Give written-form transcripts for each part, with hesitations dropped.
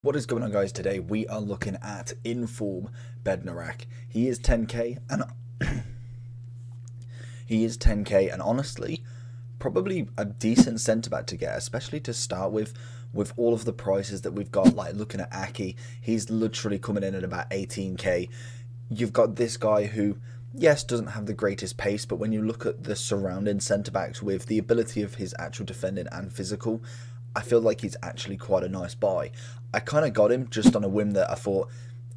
What is going on, guys? Today we are looking at inform Bednarek. He is 10k and honestly probably a decent centre back to get, especially to start with all of the prices that we've got. Like looking at Aki, he's literally coming in at about 18k. You've got this guy who, yes, doesn't have the greatest pace, but when you look at the surrounding centre backs with the ability of his actual defending and physical, I feel like he's actually quite a nice buy. I kind of got him just on a whim that I thought,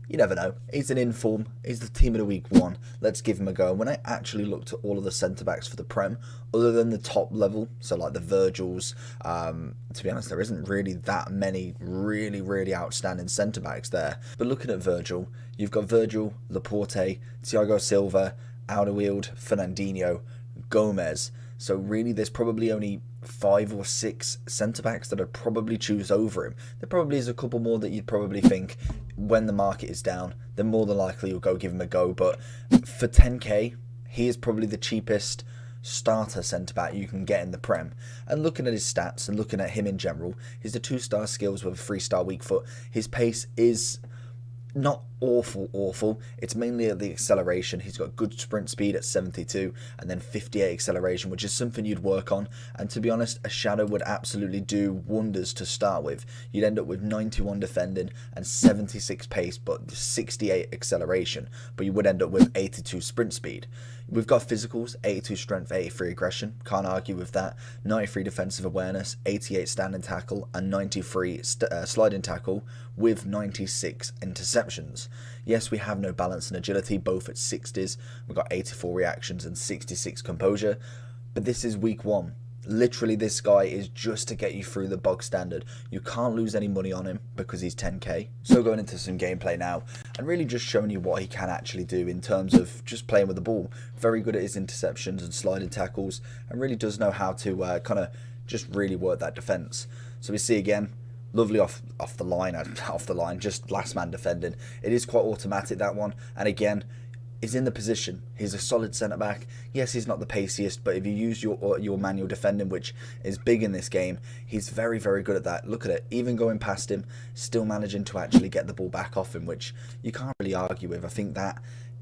you never know, he's an inform, he's the team of the week one, let's give him a go. And when I actually looked at all of the centre-backs for the Prem, other than the top level, so like the Virgils, to be honest, there isn't really that many really outstanding centre-backs there. But looking at Virgil, you've got Virgil, Laporte, Thiago Silva, Alderweireld, Fernandinho, Gomez. So really there's probably only 5 or 6 centre-backs that I'd probably choose over him. There probably is a couple more that you'd probably think when the market is down, then more than likely you'll go give him a go. But for 10k, he is probably the cheapest starter centre-back you can get in the Prem. And looking at his stats and looking at him in general, he's the 2-star skills with a 3-star weak foot. His pace is not awful. It's mainly at the acceleration. He's got good sprint speed at 72 and then 58 acceleration, which is something you'd work on. And to be honest, a shadow would absolutely do wonders to start with. You'd end up with 91 defending and 76 pace, but 68 acceleration. But you would end up with 82 sprint speed. We've got physicals, 82 strength, 83 aggression. Can't argue with that. 93 defensive awareness, 88 standing tackle, and 93 sliding tackle with 96 interceptions. Yes, we have no balance and agility, both at 60s. We've got 84 reactions and 66 composure. But this is week one. Literally, this guy is just to get you through the bog standard. You can't lose any money on him because he's 10k. So going into some gameplay now and really just showing you what he can actually do in terms of just playing with the ball. Very good at his interceptions and sliding tackles, and really does know how to kind of just really work that defense. So we see again, lovely off the line, just last man defending. It is quite automatic, that one, and again, is in the position. He's a solid centre back. Yes, he's not the paciest, but if you use your manual defending, which is big in this game, he's very good at that. Look at it, even going past him, still managing to actually get the ball back off him, which you can't really argue with. I think that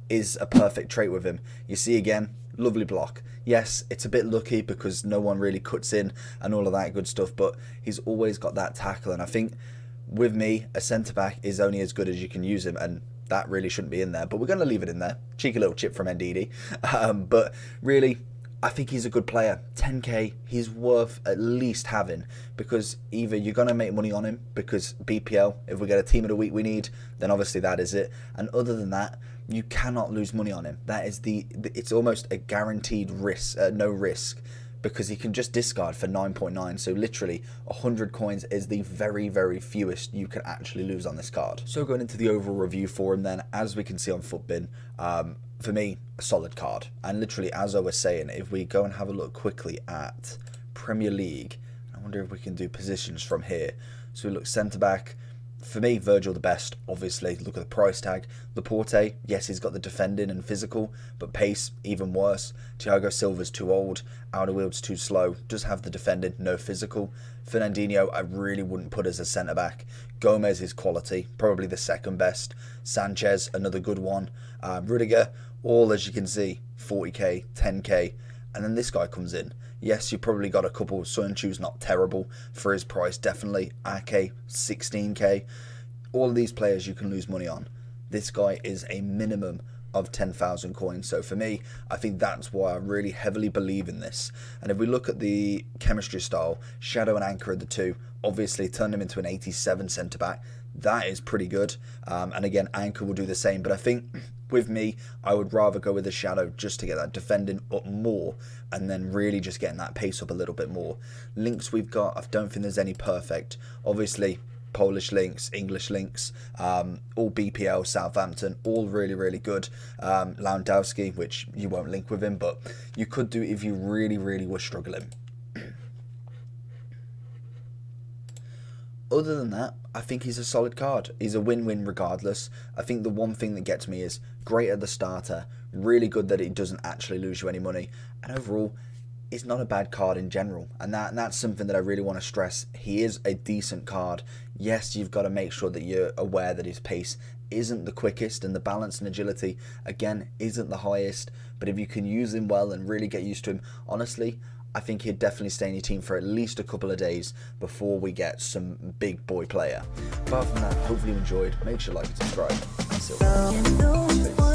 is a perfect trait with him. You see again, lovely block. Yes, it's a bit lucky because no one really cuts in and all of that good stuff, but he's always got that tackle. And I think with me, a centre back is only as good as you can use him, and that really shouldn't be in there, but we're going to leave it in there. Cheeky little chip from NDD. But really, I think he's a good player. 10k, he's worth at least having, because either you're going to make money on him because BPL, if we get a team of the week we need, then obviously that is it. And other than that, you cannot lose money on him. That is it's almost a guaranteed risk, no risk, because he can just discard for 9.9. So literally 100 coins is the very fewest you can actually lose on this card. So going into the overall review for him then, as we can see on Futbin, for me, a solid card. And literally, as I was saying, if we go and have a look quickly at Premier League, I wonder if we can do positions from here. So we look centre back. For me, Virgil the best, obviously. Look at the price tag. Laporte, yes, he's got the defending and physical, but pace, even worse. Thiago Silva's too old. Alderweireld's too slow. Does have the defending, no physical. Fernandinho, I really wouldn't put as a centre-back. Gomez is quality, probably the second best. Sanchez, another good one. Rudiger, all as you can see, 40k, 10k. And then this guy comes in. Yes, you probably got a couple. Sunchu's not terrible for his price, definitely. Ake, 16k. All of these players you can lose money on. This guy is a minimum of 10,000 coins. So for me, I think that's why I really heavily believe in this. And if we look at the chemistry style, Shadow and Anchor are the two. Obviously, turn him into an 87 centre-back. That is pretty good. And again, Anchor will do the same. But I think with me, I would rather go with the Shadow just to get that defending up more and then really just getting that pace up a little bit more. Links we've got, I don't think there's any perfect. Obviously, Polish links, English links, all BPL, Southampton, all really good. Lewandowski, which you won't link with him, but you could do if you really were struggling. Other than that, I think he's a solid card. He's a win-win regardless. I think the one thing that gets me is great at the starter, really good that it doesn't actually lose you any money, and overall, is not a bad card in general, and that's something that I really want to stress. He is a decent card. Yes, you've got to make sure that you're aware that his pace isn't the quickest, and the balance and agility, again, isn't the highest, but if you can use him well and really get used to him, honestly, I think he'd definitely stay in your team for at least a couple of days before we get some big boy player. Apart from that, hopefully you enjoyed. Make sure you like and subscribe. And see you.